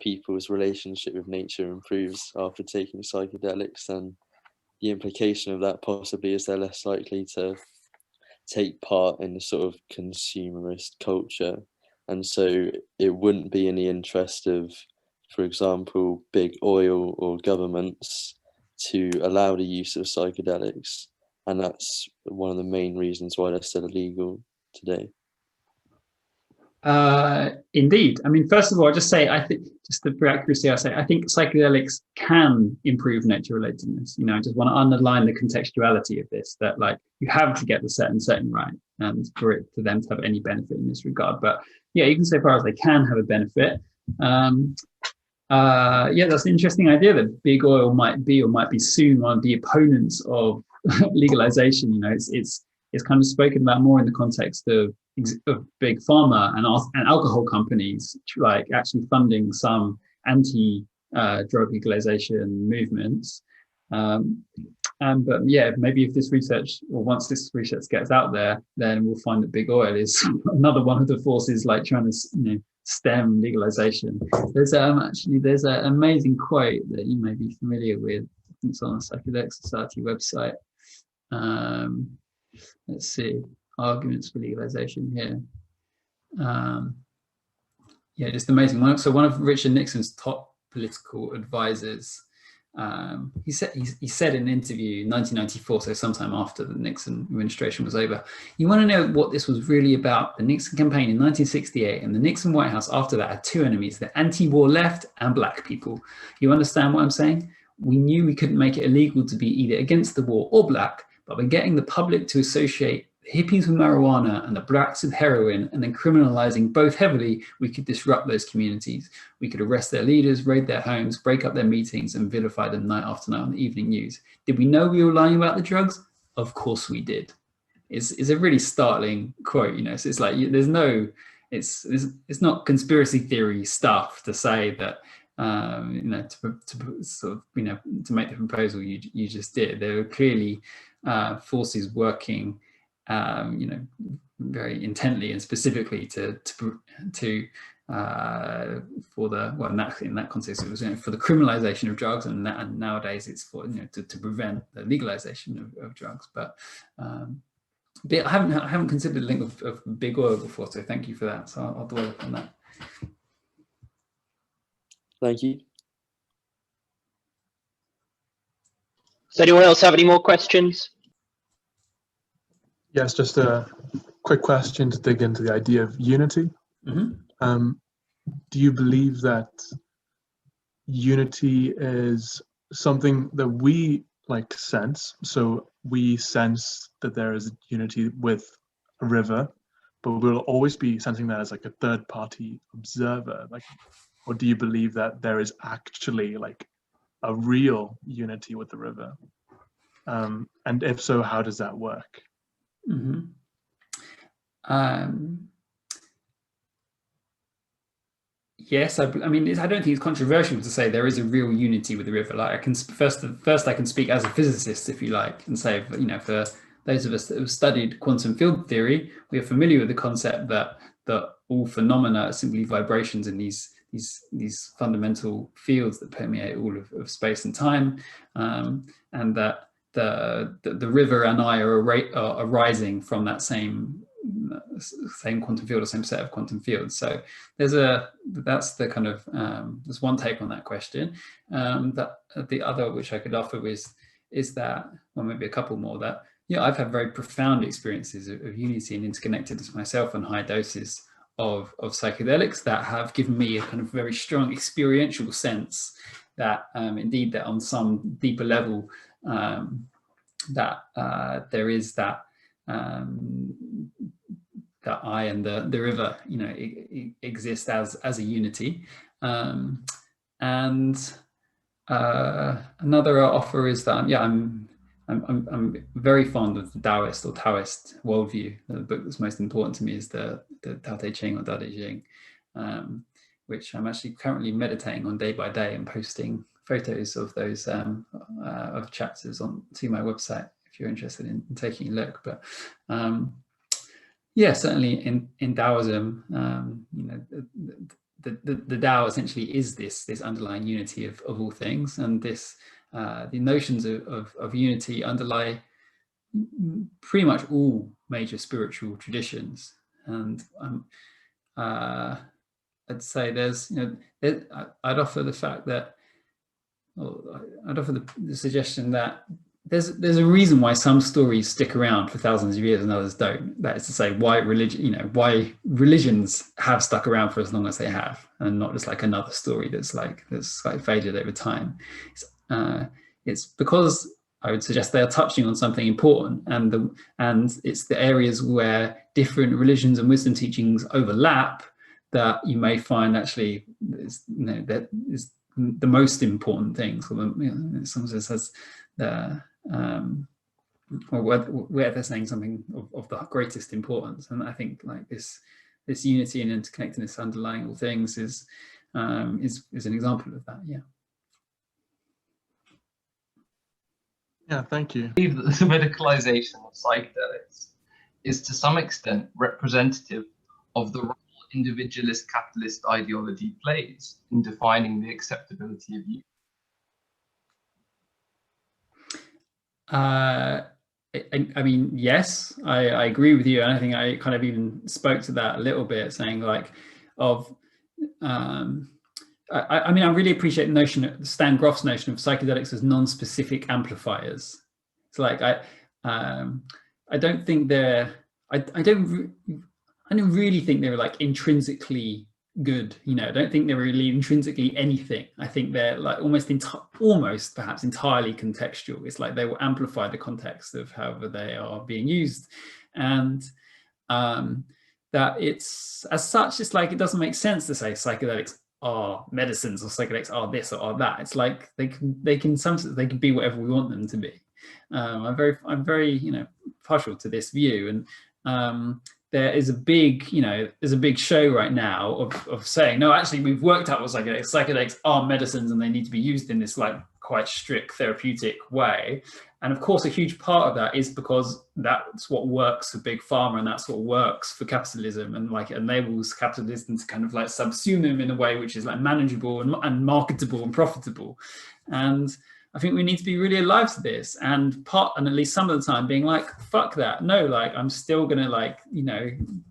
F: people's relationship with nature improves after taking psychedelics, then the implication of that possibly is they're less likely to take part in the sort of consumerist culture, and so it wouldn't be in the interest of, for example, big oil or governments to allow the use of psychedelics, and that's one of the main reasons why they're still illegal today.
A: Indeed. I mean, first of all, I'll just say, I think, just for accuracy, I think psychedelics can improve nature relatedness. I just want to underline the contextuality of this, that like you have to get the setting right and for them to have any benefit in this regard. But yeah, you can say far as they can have a benefit. Yeah, that's an interesting idea that big oil might be soon one of the opponents of legalization. It's kind of spoken about more in the context of big pharma and alcohol companies, like actually funding some anti-drug legalization movements. But yeah, maybe if this research, or once this research gets out there, then we'll find that big oil is another one of the forces like trying to stem legalization. There's an amazing quote that you may be familiar with. I think it's on the Psychedelic Society website. Let's see, arguments for legalization here. Yeah, just amazing. So one of Richard Nixon's top political advisors, he said in an interview in 1994, so sometime after the Nixon administration was over, you want to know what this was really about? The Nixon campaign in 1968 and the Nixon White House after that had two enemies, the anti-war left and black people. You understand what I'm saying? We knew we couldn't make it illegal to be either against the war or black, but by getting the public to associate hippies with marijuana and the blacks with heroin, and then criminalizing both heavily, we could disrupt those communities. We could arrest their leaders, raid their homes, break up their meetings, and vilify them night after night on the evening news. Did we know we were lying about the drugs? Of course we did. It's a really startling quote, you know. So it's like there's no, it's not conspiracy theory stuff to say that, you know, to sort of, you know, to make the proposal you just did. There were clearly forces working, you know, very intently and specifically to for the, well, in that context it was, you know, for the criminalization of drugs, and nowadays it's for, you know, to prevent the legalization of drugs. But I haven't considered the link of big oil before, so thank you for that. So I'll dwell upon that.
F: Thank you.
C: Does anyone else have any more questions?
G: Yes, just a quick question to dig into the idea of unity.
A: Mm-hmm.
G: Do you believe that unity is something that we like sense? So we sense that there is unity with a river, but we'll always be sensing that as like a third party observer. Like, or do you believe that there is actually like a real unity with the river? And if so, how does that work?
A: Mm-hmm. Yes, I mean, I don't think it's controversial to say there is a real unity with the river. Like, I can first I can speak as a physicist, if you like, and say, you know, for those of us that have studied quantum field theory, we are familiar with the concept that all phenomena are simply vibrations in these fundamental fields that permeate all of space and time, and that the river and I are arising from that same quantum field or same set of quantum fields. So that's the kind of there's one take on that question. That the other which I could offer is that, well, maybe a couple more, that I've had very profound experiences of unity and interconnectedness myself on high doses of psychedelics that have given me a kind of very strong experiential sense that indeed that on some deeper level that there is that that I and the river, you know, exist as a unity. And another offer is that I'm very fond of the Taoist or Taoist worldview. The book that's most important to me is the Tao Te Ching or Tao Te Ching, which I'm actually currently meditating on day by day and posting photos of those of chapters to my website if you're interested in taking a look. But yeah, certainly in Taoism, you know, the Tao essentially is this underlying unity of all things, and this the notions of unity underlie pretty much all major spiritual traditions. And I'd say there's, you know, I'd offer the fact that, I'd offer the suggestion that there's a reason why some stories stick around for thousands of years and others don't. That is to say, why religions have stuck around for as long as they have, and not just like another story that's faded over time. It's because I would suggest they are touching on something important, and it's the areas where different religions and wisdom teachings overlap that you may find actually that is the most important things, or someone says the or where they're saying something of the greatest importance. And I think like this unity and interconnectedness underlying all things is an example of that.
G: Yeah, thank you.
H: I believe that the medicalization of psychedelics is to some extent representative of the role individualist capitalist ideology plays in defining the acceptability of use.
A: I mean, yes, I agree with you, and I think I kind of even spoke to that a little bit, saying like I mean, I really appreciate the notion, Stan Groff's notion of psychedelics as non-specific amplifiers. It's like I don't think they're I don't really think they're like intrinsically good. You know, I don't think they're really intrinsically anything. I think they're like almost perhaps entirely contextual. It's like they will amplify the context of however they are being used. and that it's, as such, it's like it doesn't make sense to say psychedelics are medicines or psychedelics are this or are that. It's like they can be whatever we want them to be. I'm very partial to this view, and there is a big there's a big show right now of saying, no, actually we've worked out what psychedelics are medicines and they need to be used in this like quite strict therapeutic way. And of course, a huge part of that is because that's what works for big pharma, and that's what works for capitalism, and like it enables capitalism to kind of like subsume them in a way which is like manageable and marketable and profitable. And I think we need to be really alive to this, and at least some of the time being like, fuck that. No, like I'm still gonna like,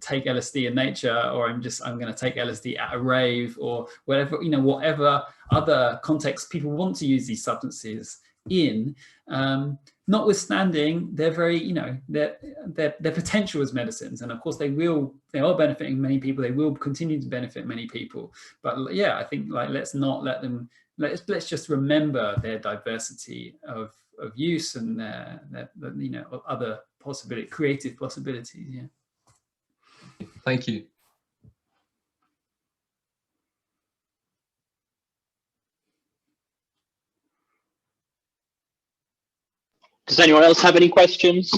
A: take LSD in nature, or I'm gonna take LSD at a rave or whatever, whatever other context people want to use these substances in. Notwithstanding their very, their potential as medicines, and of course they are benefiting many people. They will continue to benefit many people. But yeah, I think like let's not let them. Let's just remember their diversity of use and their other creative possibilities. Yeah.
H: Thank you.
C: Does anyone else have any questions?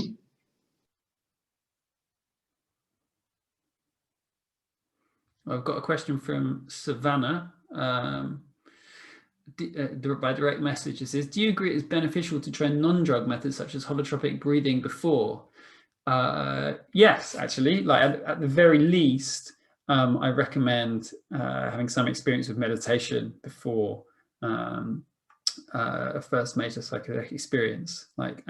A: I've got a question from Savannah. By direct message. It says, do you agree it's beneficial to try non-drug methods such as holotropic breathing before? Yes, actually, like at the very least, I recommend having some experience with meditation before a first major psychedelic experience. Like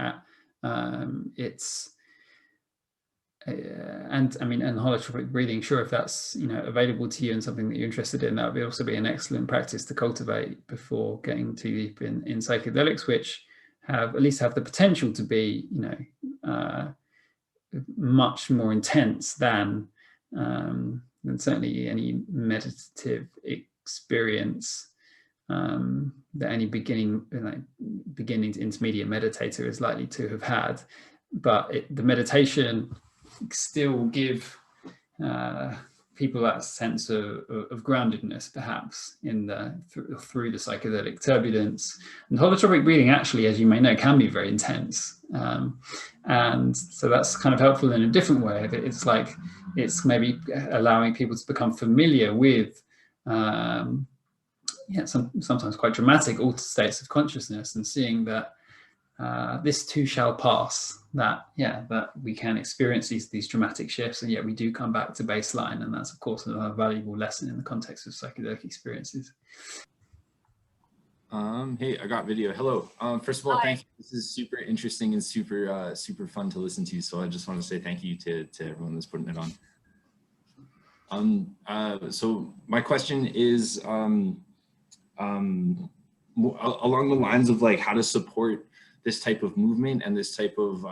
A: and holotropic breathing, sure, if that's available to you and something that you're interested in, that would also be an excellent practice to cultivate before getting too deep in psychedelics, which at least have the potential to be much more intense than certainly any meditative experience that any beginning to intermediate meditator is likely to have had. But the meditation still give people that sense of groundedness, perhaps, through the psychedelic turbulence. And holotropic breathing, actually, as you may know, can be very intense, and so that's kind of helpful in a different way. It's like it's maybe allowing people to become familiar with sometimes quite dramatic altered states of consciousness, and seeing that this too shall pass, that we can experience these dramatic shifts, and yet we do come back to baseline. And that's of course another valuable lesson in the context of psychedelic experiences.
I: Hey, I got video. Hello. First of all, thank you. This is super interesting and super fun to listen to. So I just want to say thank you to everyone that's putting it on. So my question is along the lines of like how to support this type of movement and this type of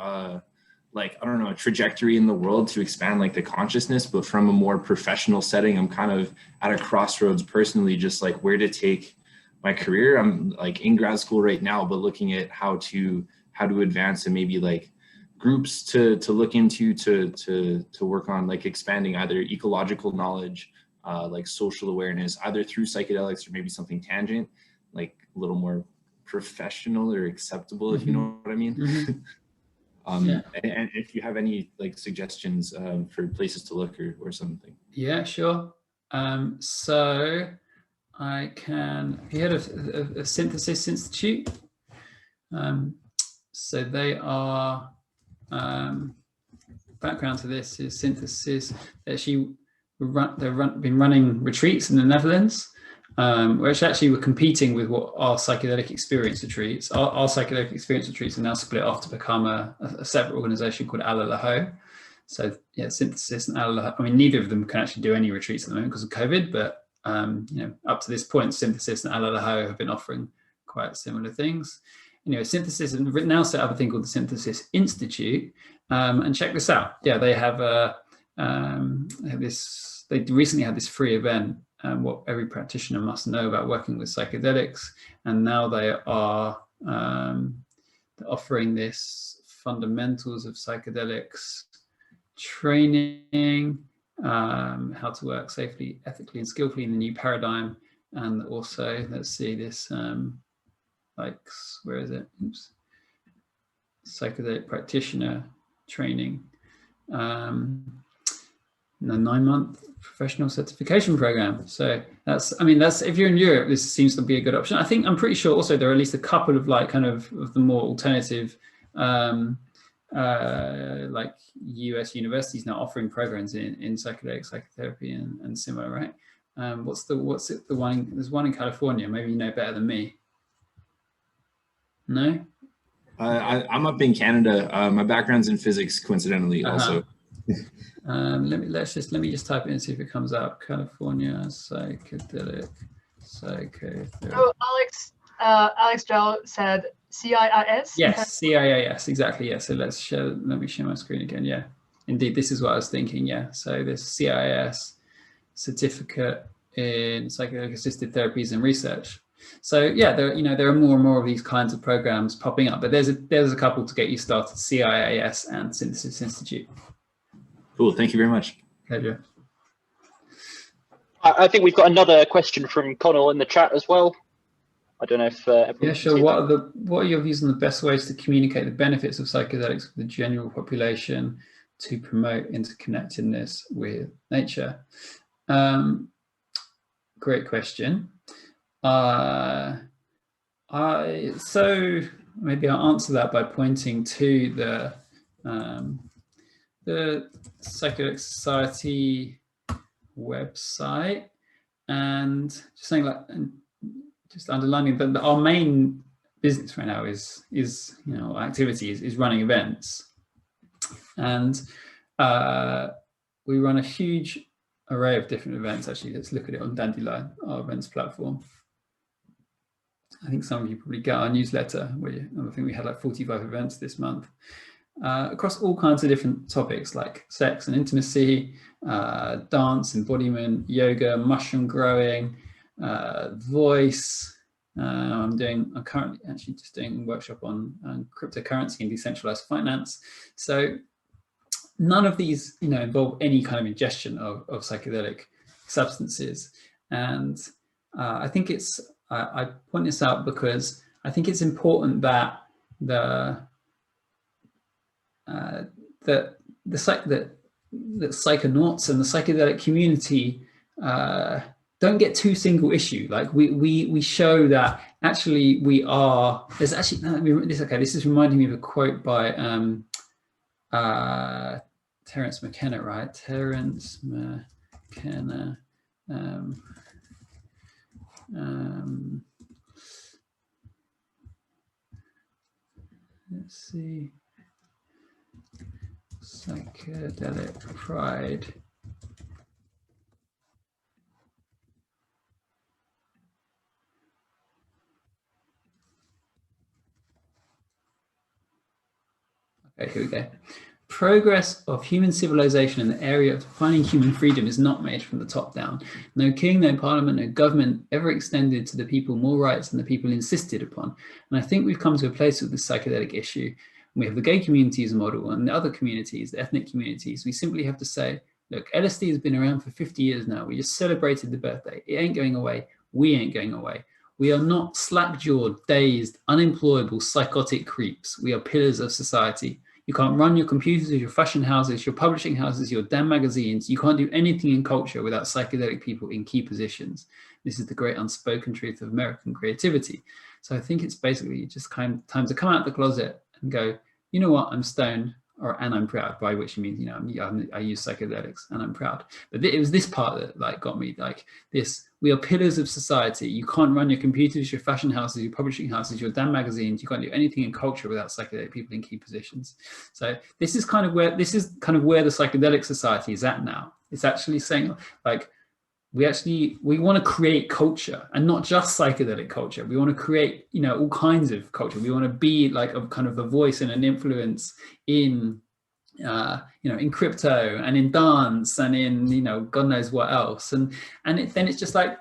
I: trajectory in the world to expand like the consciousness, but from a more professional setting. I'm kind of at a crossroads personally, just like where to take my career. I'm like in grad school right now, but looking at how to advance, and maybe like groups to look into to work on like expanding either ecological knowledge, like social awareness, either through psychedelics or maybe something tangent, like a little more professional or acceptable, if you know what I mean. And if you have any like suggestions for places to look or something. Yeah,
A: sure. So I can, have you heard of a Synthesis Institute? So they are, background to this is Synthesis. They've been running retreats in the Netherlands, which actually were competing with what our psychedelic experience retreats. Our psychedelic experience retreats are now split off to become a separate organization called Alalaho. So yeah, Synthesis and Alalaho, I mean, neither of them can actually do any retreats at the moment because of COVID, but up to this point, Synthesis and Alalaho have been offering quite similar things. Synthesis have now set up a thing called the Synthesis Institute, and check this out. Yeah, they have they recently had this free event, what every practitioner must know about working with psychedelics, and now they are offering this fundamentals of psychedelics training, how to work safely, ethically, and skillfully in the new paradigm. And also, let's see this, like, where is it? Oops. Psychedelic practitioner training. The 9-month professional certification program. So that's, I mean, that's, if you're in Europe, this seems to be a good option. I think, I'm pretty sure also there are at least a couple of like kind of the more alternative like US universities now offering programs in psychedelic psychotherapy and similar, right? There's one in California, maybe you know better than me. No?
I: I'm up in Canada. My background's in physics, coincidentally, also.
A: Let me just type it in and see if it comes up. California psychedelic psychotherapy.
B: Oh, Alex Joel said CIIS.
A: Yes, CIIS, exactly. Yeah. So let me share my screen again. Yeah, indeed, this is what I was thinking. Yeah. So this CIIS certificate in psychedelic assisted therapies and research. So yeah, there are more and more of these kinds of programs popping up, but there's a couple to get you started: CIIS and Synthesis Institute.
I: Cool. Thank you very much.
A: Pleasure.
C: I think we've got another question from Connell in the chat as well. I don't know if
A: yeah, sure. What are your views on the best ways to communicate the benefits of psychedelics with the general population to promote interconnectedness with nature? Great question. So maybe I'll answer that by pointing to the Psychedelic Society website and just saying, like, and just underlining that our main business right now is activity is running events, and we run a huge array of different events. Actually, let's look at it on Dandelion, our events platform. I think some of you probably get our newsletter. I think we had like 45 events this month across all kinds of different topics like sex and intimacy, dance, embodiment, yoga, mushroom growing, voice. I'm currently actually just doing a workshop on cryptocurrency and decentralized finance. So none of these, involve any kind of ingestion of psychedelic substances. And I think I point this out because I think it's important that the psychonauts and the psychedelic community don't get too single issue. Like we show that actually we are. There's actually this is reminding me of a quote by Terence McKenna, right? Terence McKenna. Let's see. Psychedelic pride. Okay, here we go. Progress of human civilization in the area of defining human freedom is not made from the top down. No king, no parliament, no government ever extended to the people more rights than the people insisted upon. And I think we've come to a place with this psychedelic issue. We have the gay community as a model, and the other communities, the ethnic communities. We simply have to say, look, LSD has been around for 50 years now. We just celebrated the birthday. It ain't going away. We ain't going away. We are not slack-jawed, dazed, unemployable, psychotic creeps. We are pillars of society. You can't run your computers, your fashion houses, your publishing houses, your damn magazines. You can't do anything in culture without psychedelic people in key positions. This is the great unspoken truth of American creativity. So I think it's basically just kind of time to come out of the closet and go, you know what, I'm stoned, and I'm proud, by which you mean, I use psychedelics and I'm proud. But it was this part that like got me, like this, we are pillars of society. You can't run your computers, your fashion houses, your publishing houses, your damn magazines. You can't do anything in culture without psychedelic people in key positions. So this is kind of where the Psychedelic Society is at now. It's actually saying, like, we want to create culture, and not just psychedelic culture. We want to create, all kinds of culture. We want to be like a kind of a voice and an influence in, in crypto and in dance and in, God knows what else. Then it's just like,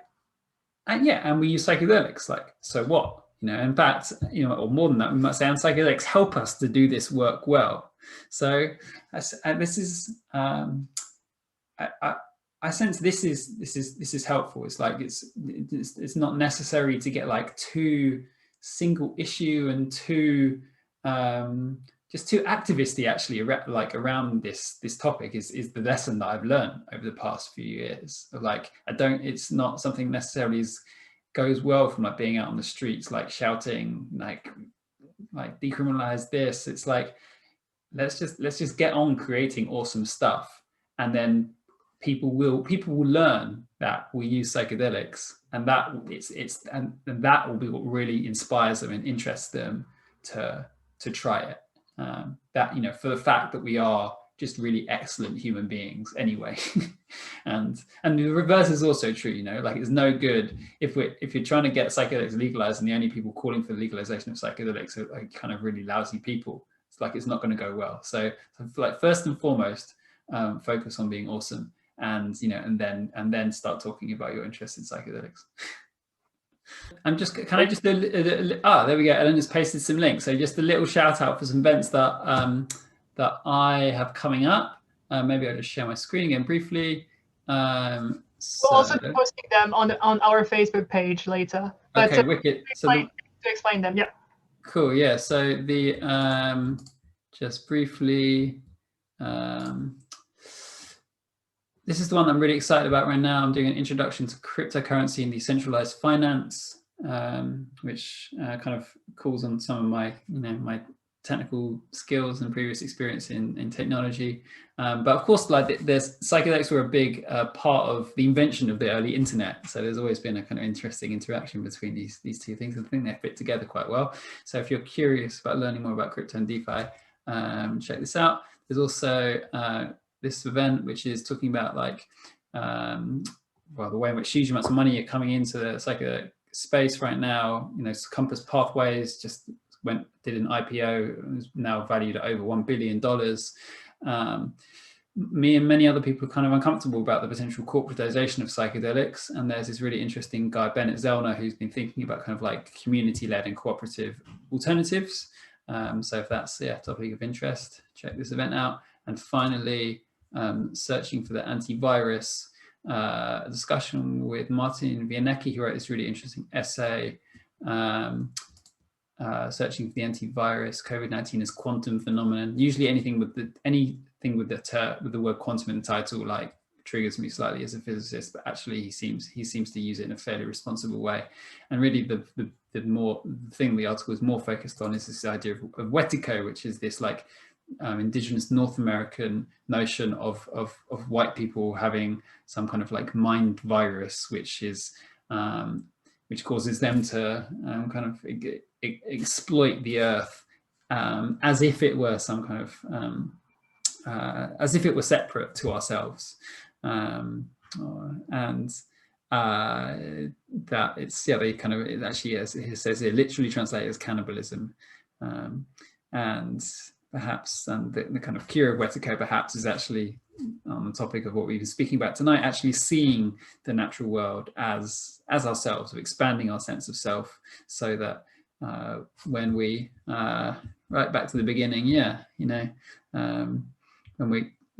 A: and we use psychedelics. Like, so what? You know, in fact, you know, or more than that, we might say, and psychedelics help us to do this work well. So this is, I sense this is helpful. It's like it's not necessary to get like too single issue and too just too activisty actually around this topic is the lesson that I've learned over the past few years. Like it's not something necessarily goes well from like being out on the streets like shouting like decriminalize this. It's like let's just get on creating awesome stuff, and then people will learn that we use psychedelics, and that and that will be what really inspires them and interests them to try it. That, you know, for the fact that we are just really excellent human beings anyway. and the reverse is also true, you know, like it's no good if you're trying to get psychedelics legalized and the only people calling for the legalization of psychedelics are like kind of really lousy people. It's like it's not going to go well. So like first and foremost, focus on being awesome, and you know, and then start talking about your interest in psychedelics. Can I just do there we go. Ellen has pasted some links. So just a little shout out for some events that that I have coming up. Maybe I'll just share my screen again briefly.
B: We'll also be posting them on our Facebook page later. But
A: okay, wicked.
B: To explain them, yeah.
A: Cool. Yeah. So the just briefly. This is the one I'm really excited about right now. I'm doing an introduction to cryptocurrency and decentralized finance, which kind of calls on some of my, you know, my technical skills and previous experience in technology. But of course, like psychedelics were a big part of the invention of the early internet. So there's always been a kind of interesting interaction between these two things. I think they fit together quite well. So if you're curious about learning more about crypto and DeFi, check this out. There's also this event, which is talking about like, well, the way in which huge amounts of money are coming into the psychedelic space right now. You know, Compass Pathways just did an IPO, is now valued at over $1 billion. Me and many other people are kind of uncomfortable about the potential corporatization of psychedelics. And there's this really interesting guy, Bennett Zellner, who's been thinking about kind of like community-led and cooperative alternatives. So if that's a topic of interest, check this event out. And finally, searching for the antivirus, a discussion with Martin Wienecki, who wrote this really interesting essay, searching for the antivirus, COVID-19 as quantum phenomenon. Usually anything with the word quantum in the title like triggers me slightly as a physicist, but actually he seems to use it in a fairly responsible way. And really the thing the article is more focused on is this idea of wetico, which is this like indigenous North American notion of white people having some kind of like mind virus, which is which causes them to kind of exploit the earth as if it were some kind of as if it were separate to ourselves, and that it's they kind of, it actually, as it says here, literally translated as cannibalism, and perhaps the kind of cure of wetico perhaps is actually on the topic of what we've been speaking about tonight, actually seeing the natural world as ourselves, of expanding our sense of self, so that when we right back to the beginning,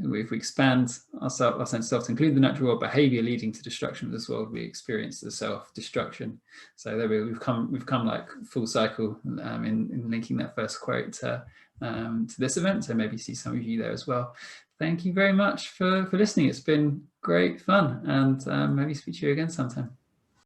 A: if we expand our sense of self to include the natural world, behaviour leading to destruction of this world, we experience the self-destruction. So there we've come like full cycle in linking that first quote to this event. So maybe see some of you there as well. Thank you very much for listening. It's been great fun, and maybe speak to you again sometime.